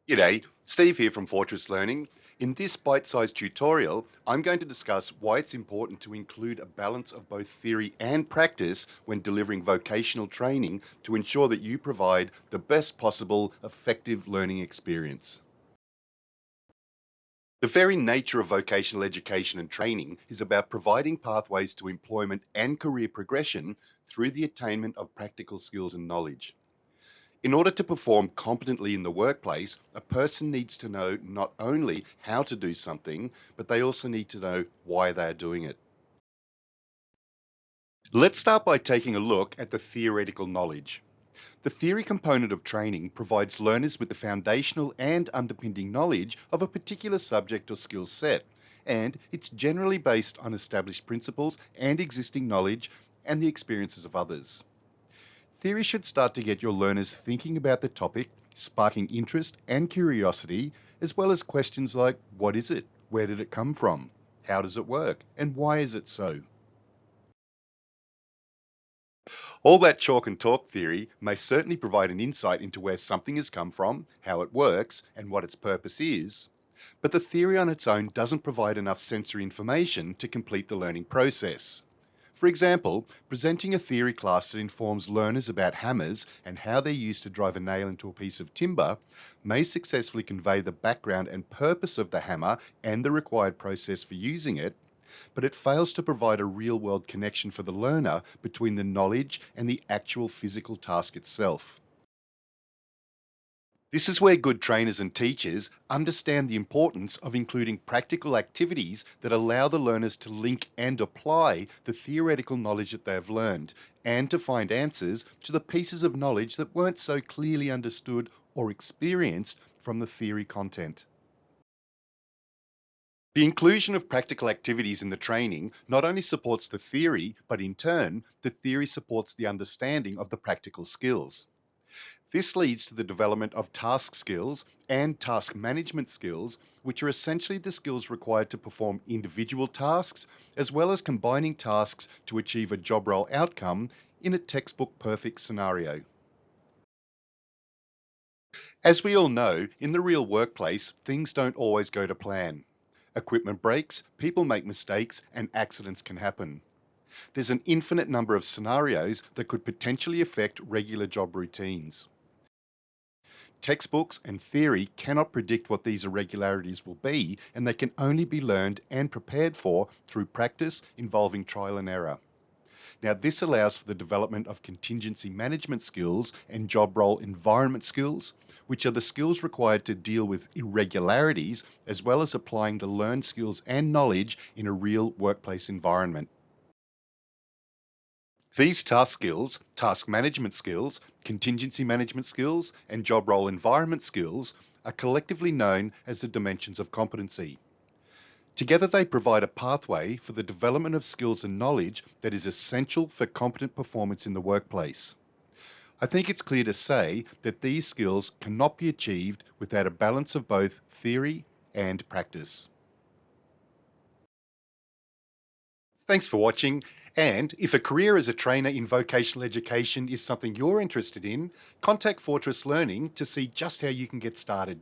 G'day, Steve here from Fortress Learning. In this bite-sized tutorial, I'm going to discuss why it's important to include a balance of both theory and practice when delivering vocational training to ensure that you provide the best possible effective learning experience. The very nature of vocational education and training is about providing pathways to employment and career progression through the attainment of practical skills and knowledge. In order to perform competently in the workplace, a person needs to know not only how to do something, but they also need to know why they are doing it. Let's start by taking a look at the theoretical knowledge. The theory component of training provides learners with the foundational and underpinning knowledge of a particular subject or skill set, and it's generally based on established principles and existing knowledge and the experiences of others. Theory should start to get your learners thinking about the topic, sparking interest and curiosity, as well as questions like, what is it? Where did it come from? How does it work? And why is it so? All that chalk and talk theory may certainly provide an insight into where something has come from, how it works, and what its purpose is. But the theory on its own doesn't provide enough sensory information to complete the learning process. For example, presenting a theory class that informs learners about hammers and how they're used to drive a nail into a piece of timber may successfully convey the background and purpose of the hammer and the required process for using it, but it fails to provide a real-world connection for the learner between the knowledge and the actual physical task itself. This is where good trainers and teachers understand the importance of including practical activities that allow the learners to link and apply the theoretical knowledge that they have learned and to find answers to the pieces of knowledge that weren't so clearly understood or experienced from the theory content. The inclusion of practical activities in the training not only supports the theory, but in turn, the theory supports the understanding of the practical skills. This leads to the development of task skills and task management skills, which are essentially the skills required to perform individual tasks, as well as combining tasks to achieve a job role outcome in a textbook perfect scenario. As we all know, in the real workplace, things don't always go to plan. Equipment breaks, people make mistakes, and accidents can happen. There's an infinite number of scenarios that could potentially affect regular job routines. Textbooks and theory cannot predict what these irregularities will be, and they can only be learned and prepared for through practice involving trial and error. Now, this allows for the development of contingency management skills and job role environment skills, which are the skills required to deal with irregularities, as well as applying the learned skills and knowledge in a real workplace environment. These task skills, task management skills, contingency management skills, and job role environment skills are collectively known as the dimensions of competency. Together they provide a pathway for the development of skills and knowledge that is essential for competent performance in the workplace. I think it's clear to say that these skills cannot be achieved without a balance of both theory and practice. Thanks for watching, and if a career as a trainer in vocational education is something you're interested in, contact Fortress Learning to see just how you can get started.